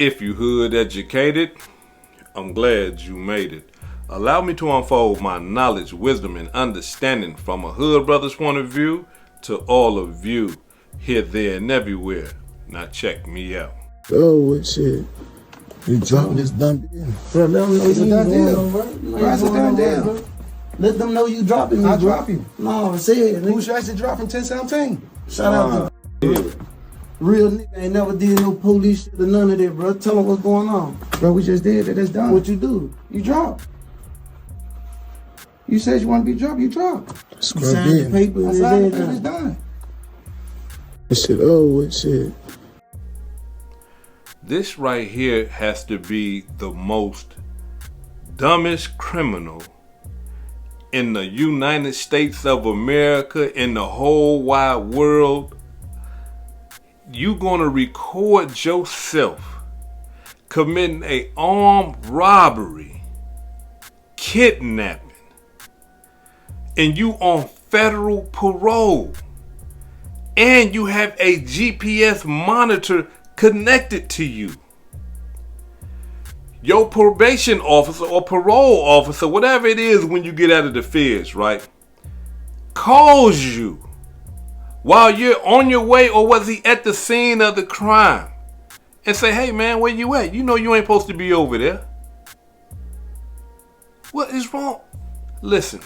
If you hood educated, I'm glad you made it. Allow me to unfold my knowledge, wisdom, and understanding from a hood brother's point of view to all of you, here, there, and everywhere. Now check me out. Oh, what shit? You dropping this dumb deal? Bro, let them know It's a you done deal. going, bro. Bro, it's a done deal. Let them know you dropping me, I'll bro. drop you. No, say it. Pooh Nigga. Shiesty dropping 1017. Shout out to real nigga ain't never did no police shit or none of that, bro. Tell them what's going on. Bro, we just did it. That's done. What you do? You drop. You said you want to be dropped, you drop. You signed the paper I and signed the everything. paper, it's done. This shit, oh, what shit? This right here has to be the most dumbest criminal in the United States of America, in the whole wide world. You gonna record yourself committing a armed robbery, kidnapping, and you on federal parole, and you have a GPS monitor connected to you. Your probation officer or parole officer, whatever it is when you get out of the feds, right, calls you while you're on your way, or was he at the scene of the crime, and say, hey man, where you at? You know you ain't supposed to be over there. What is wrong? Listen,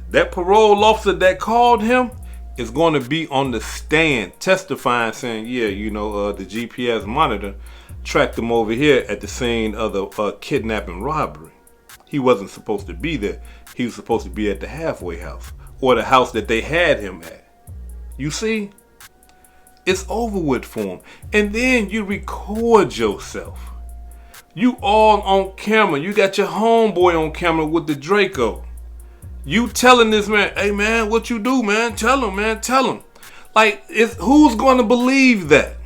that parole officer that called him is going to be on the stand testifying, saying, yeah, you know, the GPS monitor tracked him over here at the scene of the kidnapping robbery. He wasn't supposed to be there. He was supposed to be at the halfway house, or the house that they had him at. You see? It's over with for him. And then you record yourself. You all on camera. You got your homeboy on camera with the Draco. You telling this man, hey man, what you do, man? Tell him, man, tell him. Like, who's going to believe that?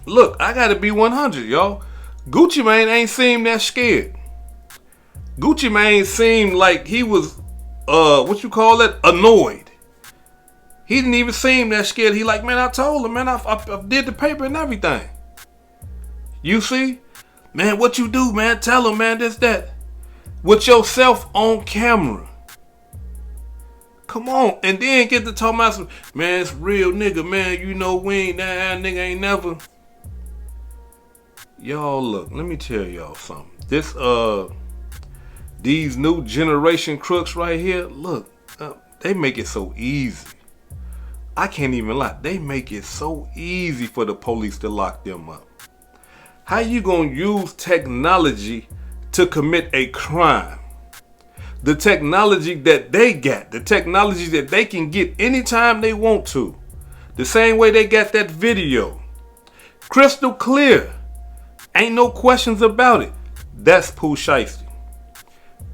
Look, I got to be 100, y'all. Gucci Mane ain't seemed that scared. Gucci Mane seemed like he was, what you call it, annoyed. He didn't even seem that scared. He like, man, I told him, man, I did the paper and everything. You see? Man, what you do, man? Tell him, man, this, that. With yourself on camera. Come on. And then get to talk about some, man, it's real nigga, man. You know we ain't that nigga ain't never. Y'all look, let me tell y'all something. This these new generation crooks right here, look, they make it so easy. I can't even lie. They make it so easy for the police to lock them up. How you gonna use technology to commit a crime? The technology that they got, the technology that they can get anytime they want to. The same way they got that video. Crystal clear. Ain't no questions about it. That's Pooh Shiesty.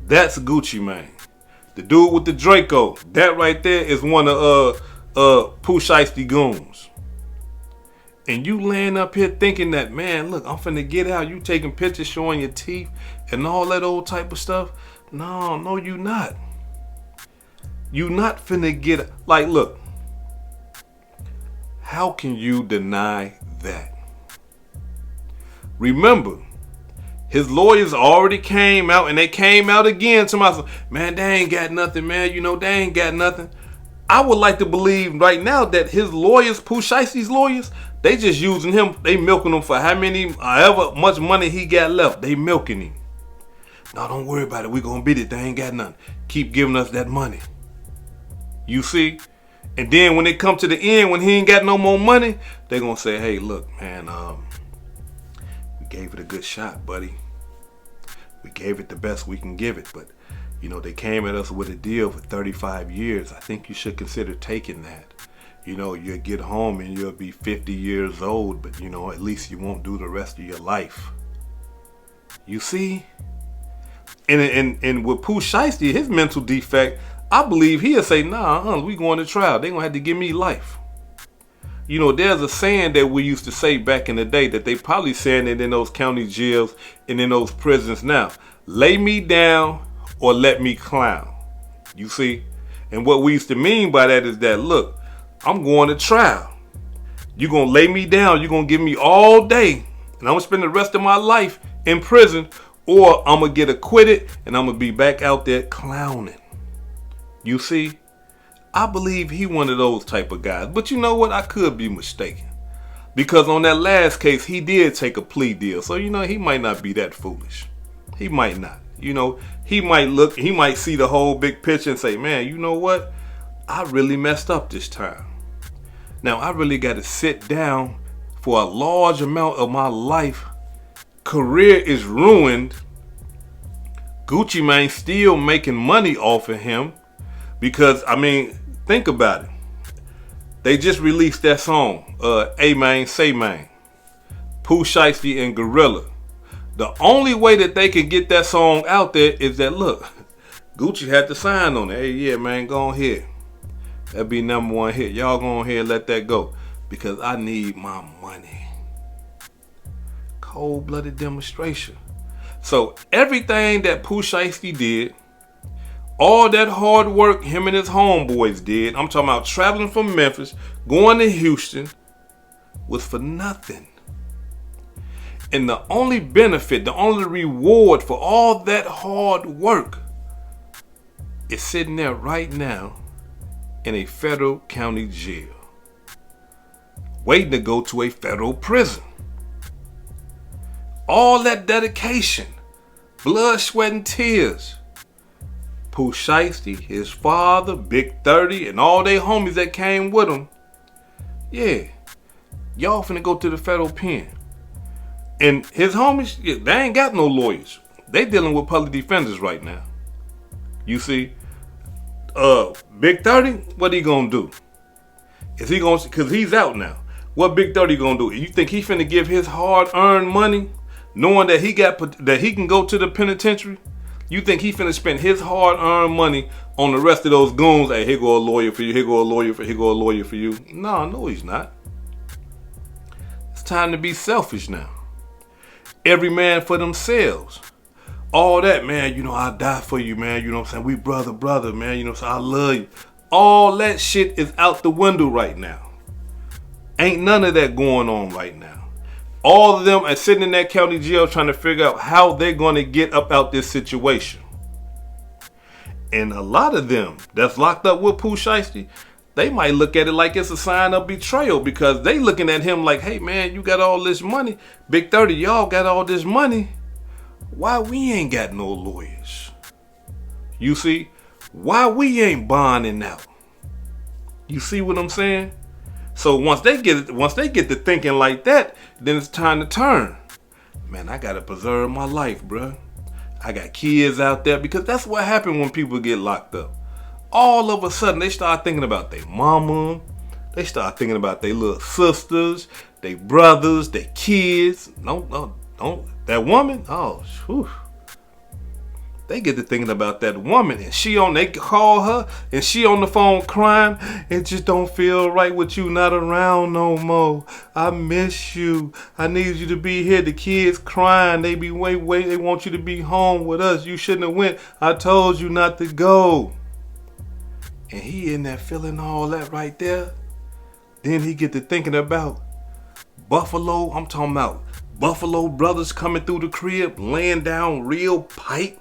That's Gucci Mane. The dude with the Draco, that right there is one of Pooh Shiesty goons. And you laying up here thinking that, man, look, I'm finna get out. You taking pictures showing your teeth and all that old type of stuff. No, you not. You not finna get, like, look. How can you deny that? Remember, his lawyers already came out, and they came out again to myself. Man, they ain't got nothing, man. You know, they ain't got nothing. I would like to believe right now that his lawyers, Pooh Shiesty's lawyers, they just using him. They milking him for however much money he got left. They milking him. No, don't worry about it. We gonna beat it. They ain't got nothing. Keep giving us that money. You see? And then when it come to the end, when he ain't got no more money, they gonna say, hey, look, man, we gave it a good shot, buddy. We gave it the best we can give it, but you know, they came at us with a deal for 35 years. I think you should consider taking that. You know, you'll get home and you'll be 50 years old, but you know, at least you won't do the rest of your life. You see? And with Pooh Shiesty, his mental defect, I believe he'll say, nah, we going to trial. They gonna have to give me life. You know, there's a saying that we used to say back in the day that they probably saying it in those county jails and in those prisons now. Lay me down or let me clown. You see? And what we used to mean by that is that, look, I'm going to trial. You're going to lay me down. You're going to give me all day and I'm going to spend the rest of my life in prison, or I'm going to get acquitted and I'm going to be back out there clowning. You see, I believe he one of those type of guys. But you know what? I could be mistaken. Because on that last case, he did take a plea deal. So, you know, he might not be that foolish. He might not. You know, he might see the whole big picture and say, man, you know what? I really messed up this time. Now, I really got to sit down for a large amount of my life. Career is ruined. Gucci Mane still making money off of him. Because, I mean, think about it. They just released that song, A Mane, Say Mane, Pooh Shiesty and Gorilla. The only way that they could get that song out there is that, look, Gucci had to sign on it. Hey, yeah, man, go ahead. That'd be #1 hit. Y'all go ahead and let that go. Because I need my money. Cold-blooded demonstration. So everything that Pooh Shiesty did, all that hard work him and his homeboys did, I'm talking about traveling from Memphis, going to Houston, was for nothing. And the only benefit, the only reward for all that hard work is sitting there right now in a federal county jail, waiting to go to a federal prison. All that dedication, blood, sweat, and tears. Pooh Shiesty, his father, Big 30, and all they homies that came with him. Yeah, y'all finna go to the federal pen. And his homies, they ain't got no lawyers. They dealing with public defenders right now. You see, Big 30, what he gonna do? Is he gonna, cause he's out now. What Big 30 gonna do? You think he finna give his hard-earned money, knowing that he can go to the penitentiary? You think he finna spend his hard-earned money on the rest of those goons? Hey, here go a lawyer for you. Here go a lawyer for. Here go a lawyer for you. No, he's not. It's time to be selfish now. Every man for themselves. All that, man, you know, I die for you, man. You know what I'm saying? We brother, man. You know what I'm saying? I love you. All that shit is out the window right now. Ain't none of that going on right now. All of them are sitting in that county jail trying to figure out how they're going to get up out this situation. And a lot of them that's locked up with Pooh Shiesty, they might look at it like it's a sign of betrayal, because they looking at him like, hey man, you got all this money. Big 30, y'all got all this money. Why we ain't got no lawyers? You see? Why we ain't bonding out? You see what I'm saying? So once they get to thinking like that, then it's time to turn. Man, I gotta preserve my life, bruh. I got kids out there, because that's what happened when people get locked up. All of a sudden, they start thinking about their mama. They start thinking about their little sisters, their brothers, their kids. No, don't. That woman, oh, whew. They get to thinking about that woman, and they call her, and she on the phone crying. It just don't feel right with you not around no more. I miss you. I need you to be here. The kids crying. They be wait. They want you to be home with us. You shouldn't have went. I told you not to go. And he in there feeling all that right there. Then he get to thinking about Buffalo. I'm talking about Buffalo brothers coming through the crib, laying down real pipe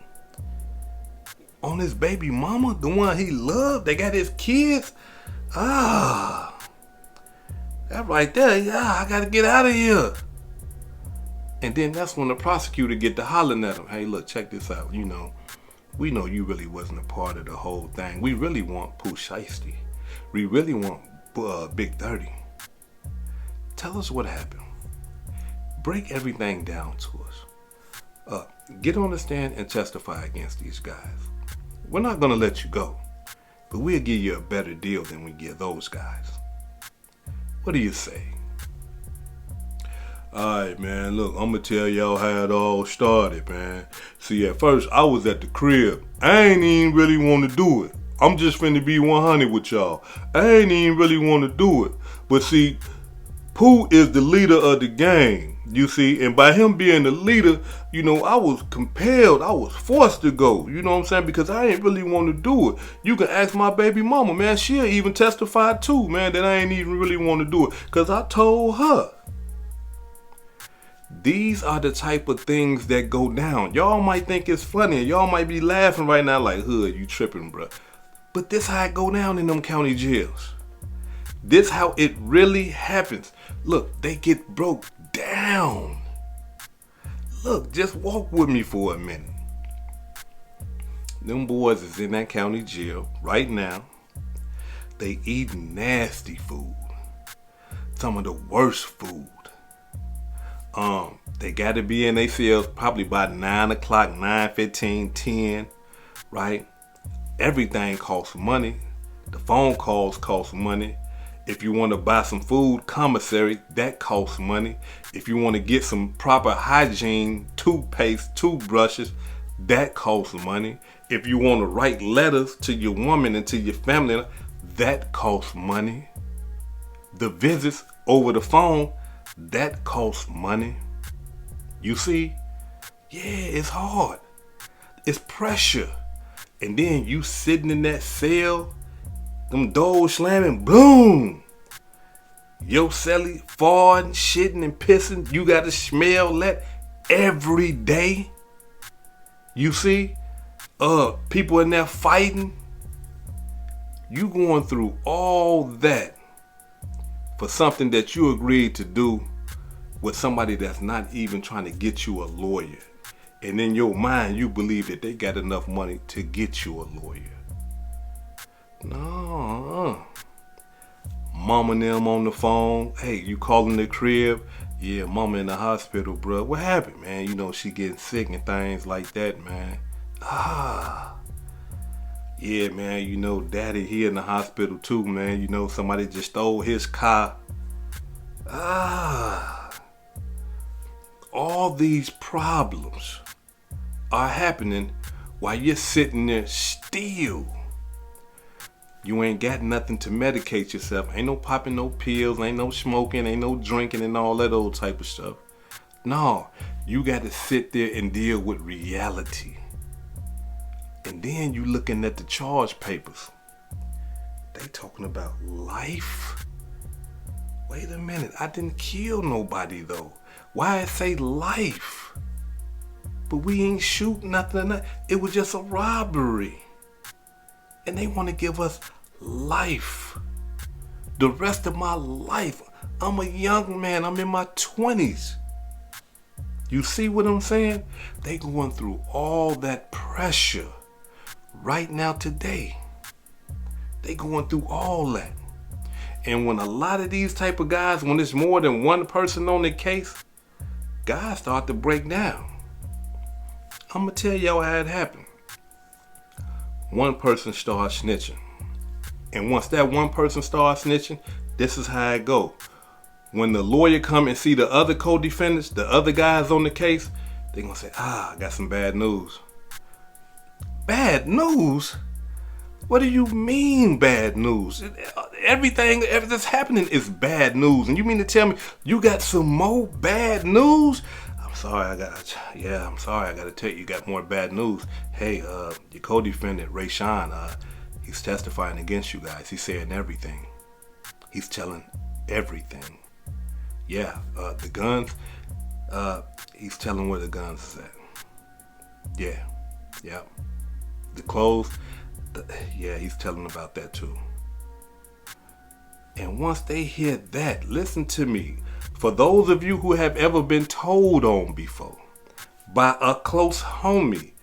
on his baby mama, the one he loved. They got his kids. That right there, yeah, I gotta get out of here. And then that's when the prosecutor get to hollering at him. Hey, look, check this out. You know, we know you really wasn't a part of the whole thing. We really want Pooh Shiesty. We really want Big 30. Tell us what happened. Break everything down to us. Get on the stand and testify against these guys. We're not going to let you go, but we'll give you a better deal than we give those guys. What do you say? Alright, man, look, I'm going to tell y'all how it all started, man. See, at first, I was at the crib. I ain't even really want to do it. I'm just finna be 100 with y'all. I ain't even really want to do it. But see, Pooh is the leader of the gang. You see, and by him being the leader, you know, I was compelled, I was forced to go, you know what I'm saying, because I ain't really want to do it. You can ask my baby mama, man, she'll even testify too, man, that I ain't even really want to do it, because I told her. These are the type of things that go down. Y'all might think it's funny. Y'all might be laughing right now like, Hood, you tripping, bro. But this how it go down in them county jails. This how it really happens. Look, they get broke down. Look, just walk with me for a minute. Them boys is in that county jail right now. They eating nasty food. Some of the worst food. They gotta be in their cells probably by 9 o'clock, 9:15, 10, right? Everything costs money. The phone calls cost money. If you want to buy some food, commissary, that costs money. If you want to get some proper hygiene, toothpaste, toothbrushes, that costs money. If you want to write letters to your woman and to your family, that costs money. The visits over the phone, that costs money. You see? Yeah, it's hard. It's pressure. And then you sitting in that cell, them doors slamming, boom. Your celly farting, shitting, and pissing. You got to smell that every day. You see? People in there fighting. You going through all that for something that you agreed to do with somebody that's not even trying to get you a lawyer. And in your mind, you believe that they got enough money to get you a lawyer. No. Mama and them on the phone. Hey, you calling the crib? Yeah, mama in the hospital, bro. What happened, man? You know, she getting sick and things like that, man. Yeah, man, you know, daddy, he in the hospital too, man. You know, somebody just stole his car. All these problems are happening while you're sitting there still. You ain't got nothing to medicate yourself. Ain't no popping no pills, ain't no smoking, ain't no drinking and all that old type of stuff. No, you got to sit there and deal with reality. And then you looking at the charge papers. They talking about life? Wait a minute, I didn't kill nobody though. Why it say life? But we ain't shoot nothing. It was just a robbery. And they want to give us life. The rest of my life. I'm a young man. I'm in my 20s. You see what I'm saying? They going through all that pressure right now today. They going through all that. And when a lot of these type of guys, when there's more than one person on the case, guys start to break down. I'm going to tell y'all how it happened. One person starts snitching. And once that one person starts snitching, this is how it go. When the lawyer come and see the other co-defendants, the other guys on the case, they going to say, I got some bad news. Bad news? What do you mean bad news? Everything that's happening is bad news. And you mean to tell me you got some more bad news? I'm sorry, I gotta tell you got more bad news. Hey, your co-defendant, Ray Sean, he's testifying against you guys. He's saying everything. He's telling everything. Yeah, the guns, he's telling where the guns is at. Yeah. The clothes, he's telling about that too. And once they hear that, listen to me. For those of you who have ever been told on before by a close homie,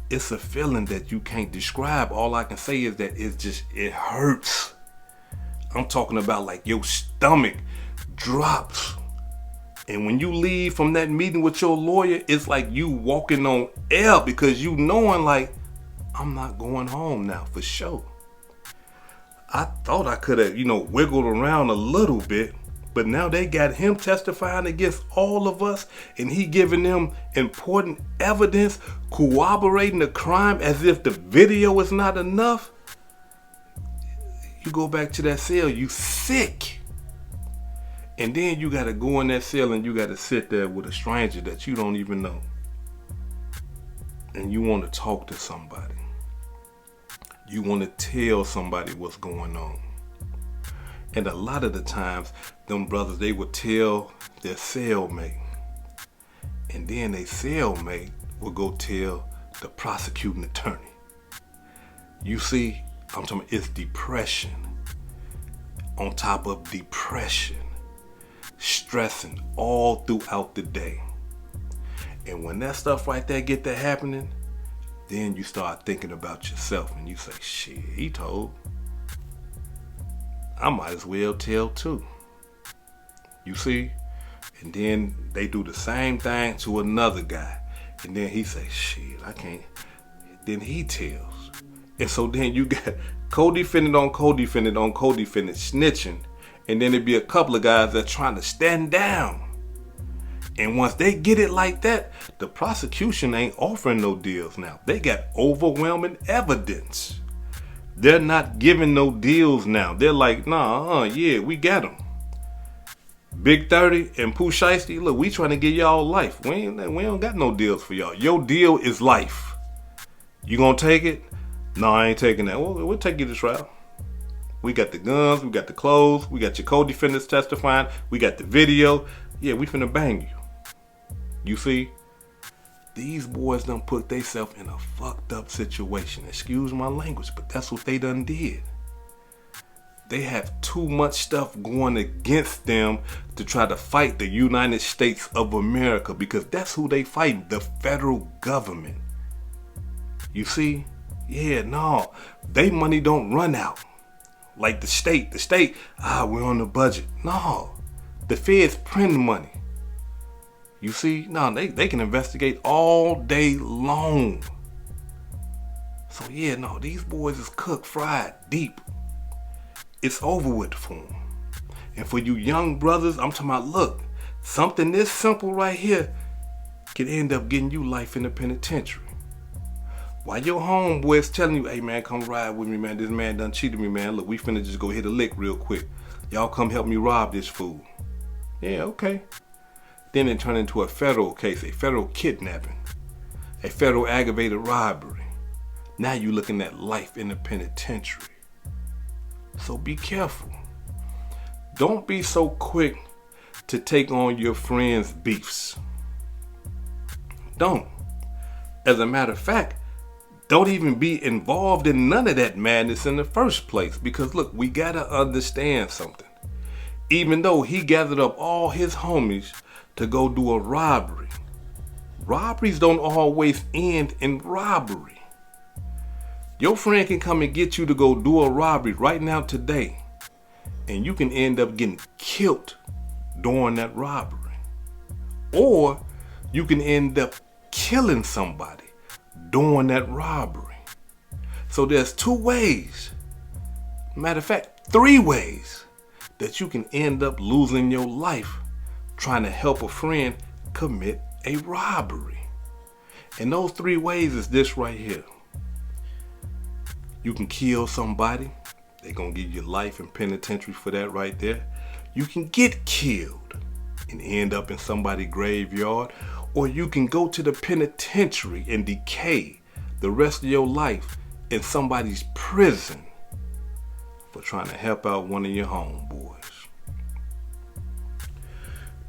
it's a feeling that you can't describe. All I can say is that it hurts. I'm talking about like your stomach drops. And when you leave from that meeting with your lawyer, it's like you walking on air because you knowing like, I'm not going home now for sure. I thought I could have, wiggled around a little bit, but now they got him testifying against all of us and he giving them important evidence, corroborating the crime as if the video is not enough. You go back to that cell, you sick. And then you got to go in that cell and you got to sit there with a stranger that you don't even know. And you want to talk to somebody. You want to tell somebody what's going on. And a lot of the times, them brothers, they would tell their cellmate. And then a cellmate will go tell the prosecuting attorney. You see, I'm talking about it's depression on top of depression, stressing all throughout the day. And when that stuff right there get to happening, then you start thinking about yourself and you say, shit, he told. I might as well tell too. You see? And then they do the same thing to another guy. And then he say, shit, I can't. Then he tells. And so then you got co-defendant on co-defendant on co-defendant snitching. And then it be a couple of guys that trying to stand down. And once they get it like that, the prosecution ain't offering no deals now. They got overwhelming evidence. They're not giving no deals now. They're like, nah, yeah, we got them. Big 30 and Pooh Shiesty, look, we trying to give y'all life. We don't got no deals for y'all. Your deal is life. You gonna take it? No, I ain't taking that. Well, we'll take you to trial. We got the guns, we got the clothes, we got your co-defendants testifying, we got the video. Yeah, we finna bang you. You see, these boys done put themselves in a fucked up situation. Excuse my language, but that's what they done did. They have too much stuff going against them to try to fight the United States of America, because that's who they fighting, the federal government. You see? Yeah, no, they money don't run out. Like the state, we're on the budget. No, the feds print money. You see, no, they can investigate all day long. So yeah, no, these boys is cooked, fried, deep. It's over with for them. And for you young brothers, I'm talking about, look, something this simple right here can end up getting you life in the penitentiary. While your homeboy is telling you, hey man, come ride with me, man. This man done cheated me, man. Look, we finna just go hit a lick real quick. Y'all come help me rob this fool. Yeah, okay. Then it turned into a federal case, a federal kidnapping, a federal aggravated robbery. Now you're looking at life in the penitentiary. So be careful. Don't be so quick to take on your friends' beefs. Don't. As a matter of fact, don't even be involved in none of that madness in the first place. Because look, we gotta understand something. Even though he gathered up all his homies to go do a robbery, robberies don't always end in robbery. Your friend can come and get you to go do a robbery right now today, and you can end up getting killed during that robbery. Or you can end up killing somebody during that robbery. So there's 2 ways, matter of fact, 3 ways that you can end up losing your life trying to help a friend commit a robbery. And those 3 ways is this right here. You can kill somebody. They're going to give you life in penitentiary for that right there. You can get killed and end up in somebody's graveyard. Or you can go to the penitentiary and decay the rest of your life in somebody's prison for trying to help out one of your homeboys.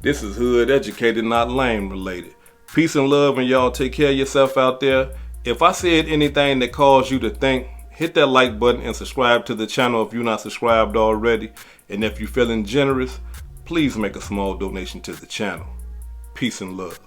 This is Hood Educated, not Lame Related. Peace and love, and y'all take care of yourself out there. If I said anything that caused you to think, hit that like button and subscribe to the channel if you're not subscribed already. And if you're feeling generous, please make a small donation to the channel. Peace and love.